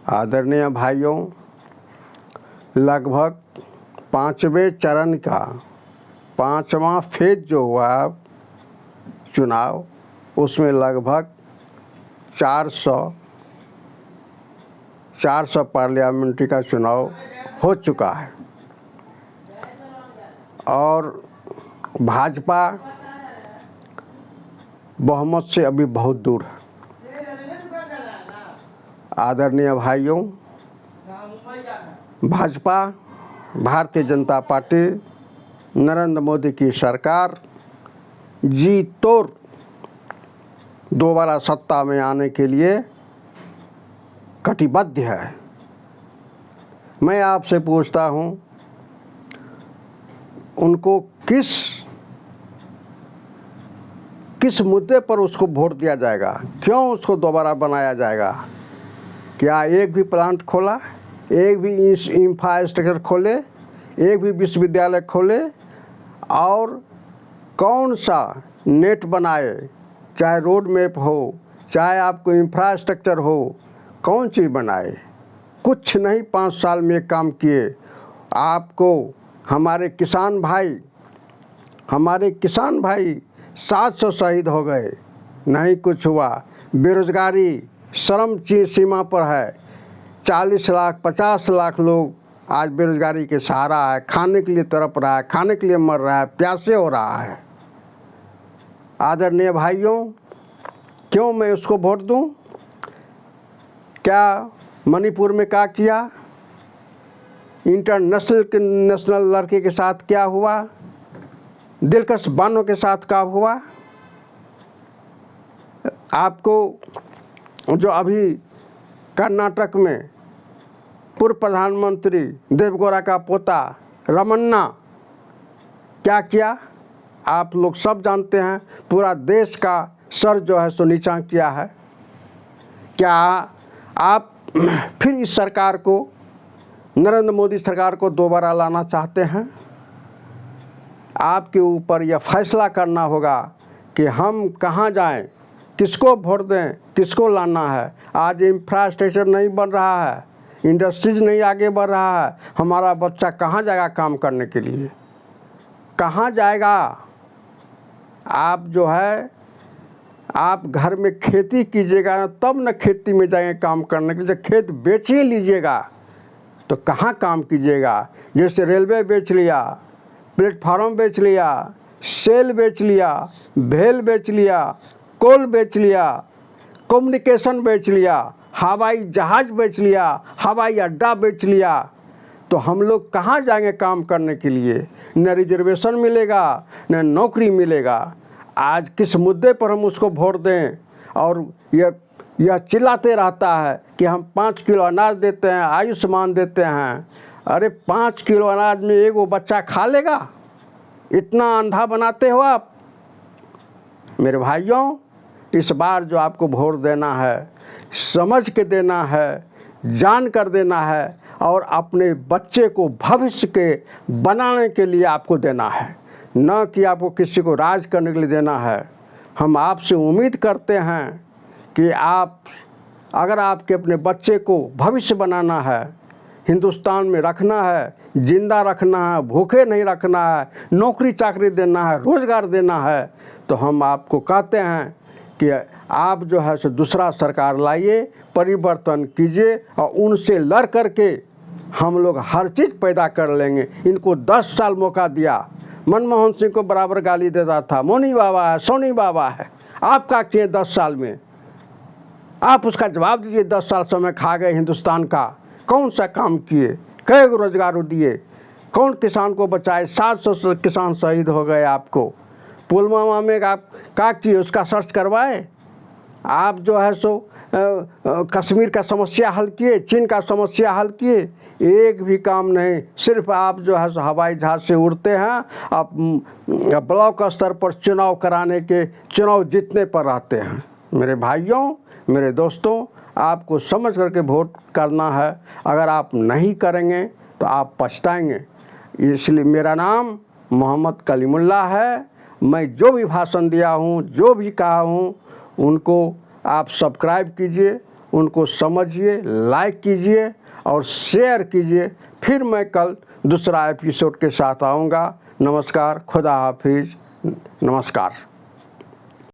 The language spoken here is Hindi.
आदरणीय भाइयों, लगभग 5वें चरण का 5वां फेज जो हुआ चुनाव, उसमें लगभग 400 पार्लियामेंट्री का चुनाव हो चुका है और भाजपा बहुमत से अभी बहुत दूर है। आदरणीय भाइयों, भाजपा भारतीय जनता पार्टी नरेंद्र मोदी की सरकार जी तोड़ दोबारा सत्ता में आने के लिए कटिबद्ध है। मैं आपसे पूछता हूं, उनको किस मुद्दे पर उसको वोट दिया जाएगा? क्यों उसको दोबारा बनाया जाएगा? क्या एक भी प्लांट खोला, एक भी इंफ्रास्ट्रक्चर खोले, एक भी विश्वविद्यालय खोले और कौन सा नेट बनाए, चाहे रोड मैप हो, चाहे आपको इंफ्रास्ट्रक्चर हो, कौन चीज़ बनाए? कुछ नहीं 5 साल में काम किए। आपको हमारे किसान भाई 700 शहीद हो गए, नहीं कुछ हुआ। बेरोजगारी चरम सीमा पर है। 40 लाख 50 लाख लोग आज बेरोजगारी के सहारा है, खाने के लिए तड़प रहा है, खाने के लिए मर रहा है, प्यासे हो रहा है। आदरणीय भाइयों, क्यों मैं उसको वोट दूं? क्या मणिपुर में क्या किया? इंटरनेशनल लड़के के साथ क्या हुआ? दिलकश बानों के साथ क्या हुआ? आपको जो अभी कर्नाटक में पूर्व प्रधानमंत्री देवगौड़ा का पोता रमन्ना क्या किया, आप लोग सब जानते हैं। पूरा देश का सर जो है सो नीचा किया है। क्या आप फिर इस सरकार को, नरेंद्र मोदी सरकार को दोबारा लाना चाहते हैं? आपके ऊपर यह फैसला करना होगा कि हम कहाँ जाएं, किसको वोट दें, किसको लाना है। आज इंफ्रास्ट्रक्चर नहीं बन रहा है, इंडस्ट्रीज नहीं आगे बढ़ रहा है। हमारा बच्चा कहाँ जाएगा काम करने के लिए? कहाँ जाएगा? आप जो है, आप घर में खेती कीजिएगा तब न खेती में जाएंगे काम करने के लिए। खेत बेच ही लीजिएगा तो कहाँ काम कीजिएगा? जैसे रेलवे बेच लिया, प्लेटफार्म बेच लिया, सेल बेच लिया, भेल बेच लिया, कोल बेच लिया, कम्युनिकेशन बेच लिया, हवाई जहाज़ बेच लिया, हवाई अड्डा बेच लिया, तो हम लोग कहाँ जाएंगे काम करने के लिए? न रिजर्वेशन मिलेगा, न नौकरी मिलेगा। आज किस मुद्दे पर हम उसको वोट दें? और यह चिल्लाते रहता है कि हम 5 किलो अनाज देते हैं, आयुष्मान देते हैं। अरे 5 किलो अनाज में एक वो बच्चा खा लेगा? इतना अंधा बनाते हो आप। मेरे भाइयों, इस बार जो आपको वोट देना है, समझ के देना है, जान कर देना है और अपने बच्चे को भविष्य के बनाने के लिए आपको देना है, न कि आपको किसी को राज करने के लिए देना है। हम आपसे उम्मीद करते हैं कि आप, अगर आपके अपने बच्चे को भविष्य बनाना है, हिंदुस्तान में रखना है, जिंदा रखना है, भूखे नहीं रखना है, नौकरी चाकरी देना है, रोज़गार देना है, तो हम आपको कहते हैं कि आप जो है सो दूसरा सरकार लाइए, परिवर्तन कीजिए और उनसे लड़ करके हम लोग हर चीज़ पैदा कर लेंगे। इनको 10 साल मौका दिया। मनमोहन सिंह को बराबर गाली देता था, मोनी बाबा है, सोनी बाबा है। आप क्या किए 10 साल में? आप उसका जवाब दीजिए। 10 साल समय खा गए हिंदुस्तान का, कौन सा काम किए? कई रोजगार दिए? कौन किसान को बचाए? 700 किसान शहीद हो गए। आपको पुलवामा में आप क्या किए? उसका सर्च करवाए? आप जो है सो कश्मीर का समस्या हल किए, चीन का समस्या हल किए? एक भी काम नहीं। सिर्फ आप जो है सो हवाई जहाज़ से उड़ते हैं, आप ब्लॉक स्तर पर चुनाव कराने के, चुनाव जीतने पर रहते हैं। मेरे भाइयों, मेरे दोस्तों, आपको समझ करके वोट करना है। अगर आप नहीं करेंगे तो आप पछताएंगे। इसलिए मेरा नाम मोहम्मद कलीमुल्लाह है। मैं जो भी भाषण दिया हूँ, जो भी कहा हूँ, उनको आप सब्सक्राइब कीजिए उनको समझिए, लाइक कीजिए और शेयर कीजिए। फिर मैं कल दूसरा एपिसोड के साथ आऊँगा। नमस्कार, खुदा हाफिज़, नमस्कार।